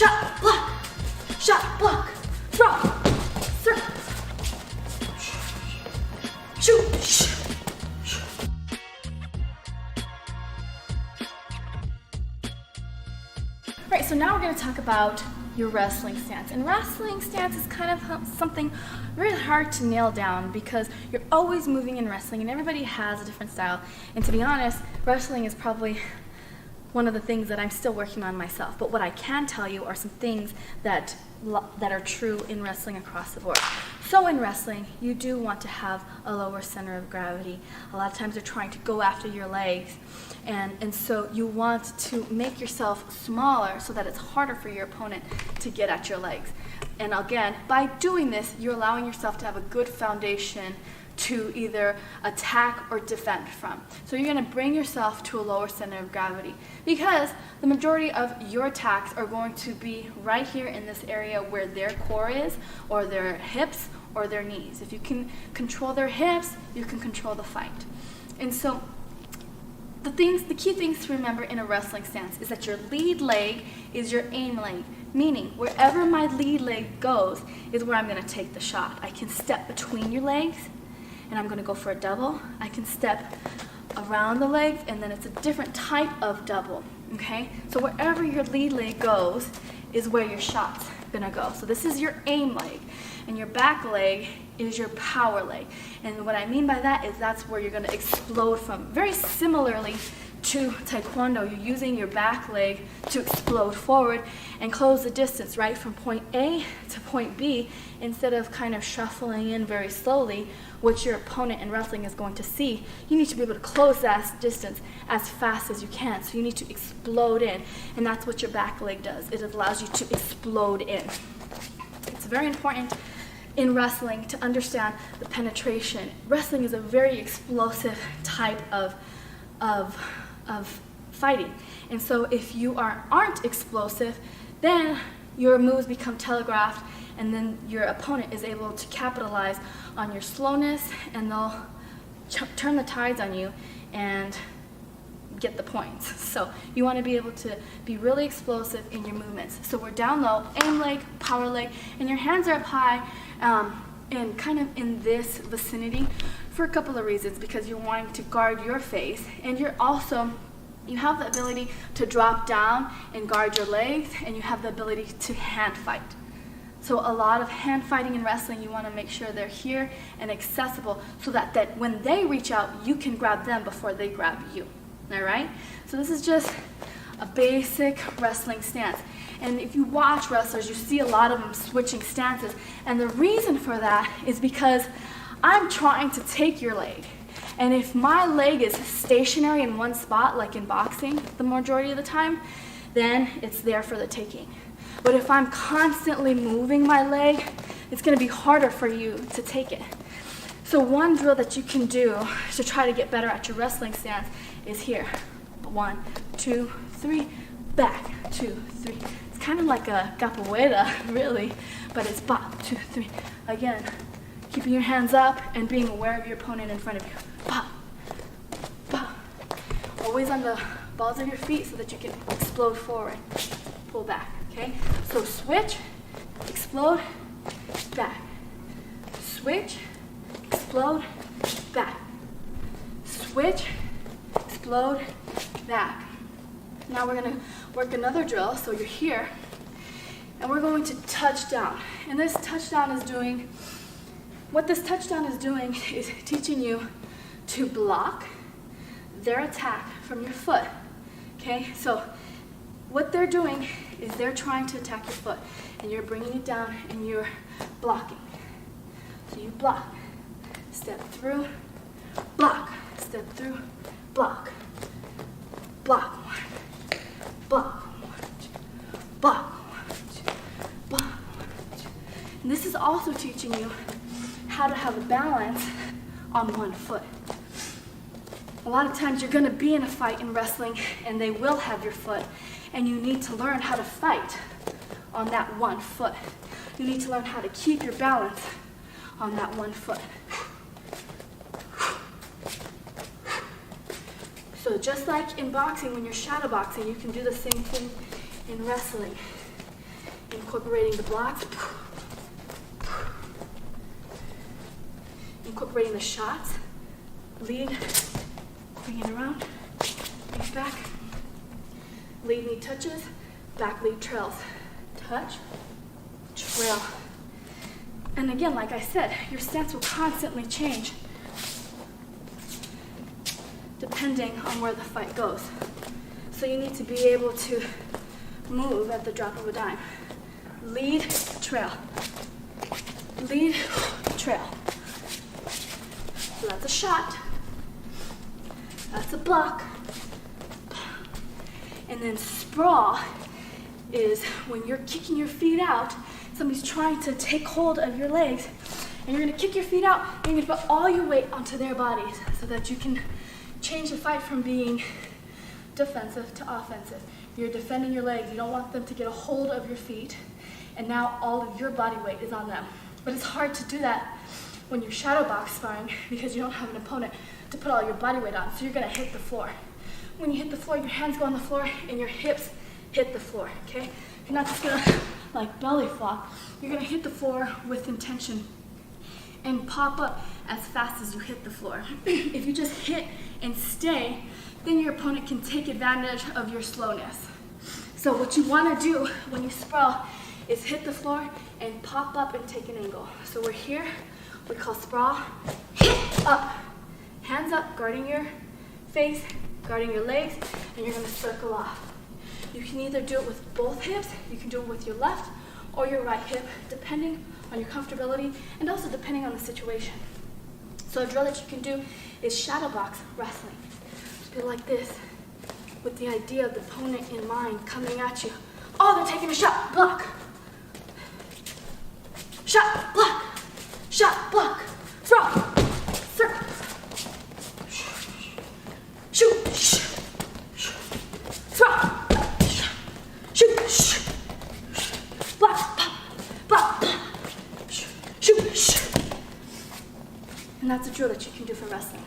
shot, block, throw, circle, shoot. Right, so now we're going to talk about your wrestling stance. And wrestling stance is kind of something really hard to nail down because you're always moving in wrestling and everybody has a different style. And to be honest, wrestling is probably one of the things that I'm still working on myself. But what I can tell you are some things that are true in wrestling across the board. So in wrestling, you do want to have a lower center of gravity. A lot of times they're trying to go after your legs. And so you want to make yourself smaller so that it's harder for your opponent to get at your legs. And again, by doing this, you're allowing yourself to have a good foundation to either attack or defend from. So you're going to bring yourself to a lower center of gravity because the majority of your attacks are going to be right here in this area where their core is, or their hips, or their knees. If you can control their hips, you can control the fight. And so the key things to remember in a wrestling stance is that your lead leg is your aim leg, meaning wherever my lead leg goes is where I'm going to take the shot. I can step between your legs and I'm going to go for a double. I can step around the legs and then it's a different type of double, okay? So wherever your lead leg goes is where your shot's going to go. So this is your aim leg and your back leg is your power leg. And what I mean by that is that's where you're going to explode from. Very similarly to Taekwondo, you're using your back leg to explode forward and close the distance, right, from point A to point B instead of kind of shuffling in very slowly, which your opponent in wrestling is going to see. You need to be able to close that distance as fast as you can. So you need to explode in, and that's what your back leg does. It allows you to explode in. It's very important in wrestling to understand the penetration. Wrestling is a very explosive type of fighting. And so if you aren't explosive, then your moves become telegraphed and then your opponent is able to capitalize on your slowness and they'll turn the tides on you and get the points. So you want to be able to be really explosive in your movements. So we're down low, aim leg, power leg, and your hands are up high and kind of in this vicinity for a couple of reasons, because you're wanting to guard your face and you have the ability to drop down and guard your legs, and you have the ability to hand fight. So a lot of hand fighting in wrestling, you want to make sure they're here and accessible so that when they reach out, you can grab them before they grab you. All right? So this is just a basic wrestling stance. And if you watch wrestlers, you see a lot of them switching stances. And the reason for that is because I'm trying to take your leg. And if my leg is stationary in one spot, like in boxing the majority of the time, then it's there for the taking. But if I'm constantly moving my leg, it's going to be harder for you to take it. So one drill that you can do to try to get better at your wrestling stance is here. 1, 2, 3, back, 2, 3. It's kind of like a capoeira, really, but it's bop, 2, 3. Again, keeping your hands up and being aware of your opponent in front of you. Bop, bop. Always on the balls of your feet so that you can explode forward. Pull back, okay? So switch, explode, back. Switch, explode, back. Switch, explode, back. Now we're going to work another drill. So you're here, and we're going to touch down. And what this touchdown is doing is teaching you to block their attack from your foot. Okay, so what they're doing is they're trying to attack your foot, and you're bringing it down and you're blocking. So you block, step through, block, step through, block, block, 1, block, 1, 2, block, 1, 2, block, 1, 2. And this is also teaching you how to have a balance on one foot. A lot of times you're going to be in a fight in wrestling and they will have your foot, and you need to learn how to fight on that one foot. You need to learn how to keep your balance on that one foot. So just like in boxing, when you're shadow boxing, you can do the same thing in wrestling. incorporating the blocks, incorporating the shots, lead, bring it around, bring it back, lead knee touches, back lead trails, touch, trail. And again, like I said, your stance will constantly change depending on where the fight goes. So you need to be able to move at the drop of a dime. Lead, trail. Lead, trail. So that's a shot. That's a block. And then sprawl is when you're kicking your feet out, somebody's trying to take hold of your legs, and you're gonna kick your feet out, and you're gonna put all your weight onto their bodies so that you can change the fight from being defensive to offensive. You're defending your legs. You don't want them to get a hold of your feet, and now all of your body weight is on them. But it's hard to do that when you're shadow box sparring because you don't have an opponent to put all your body weight on, so you're gonna hit the floor. When you hit the floor, your hands go on the floor and your hips hit the floor, okay? You're not just gonna like belly flop. You're gonna hit the floor with intention and pop up as fast as you hit the floor. If you just hit and stay, then your opponent can take advantage of your slowness. So what you wanna do when you sprawl is hit the floor and pop up and take an angle. So we're here, we call sprawl, hit, up, hands up, guarding your face, guarding your legs, and you're gonna circle off. You can either do it with both hips, you can do it with your left or your right hip, depending on your comfortability and also depending on the situation. So a drill that you can do is shadow box wrestling. Feel like this, with the idea of the opponent in mind coming at you. Oh, they're taking a shot, block. Shot, block, throw, circle, shoot, throw, shoot, block, block, shoot. And that's a drill that you can do for wrestling.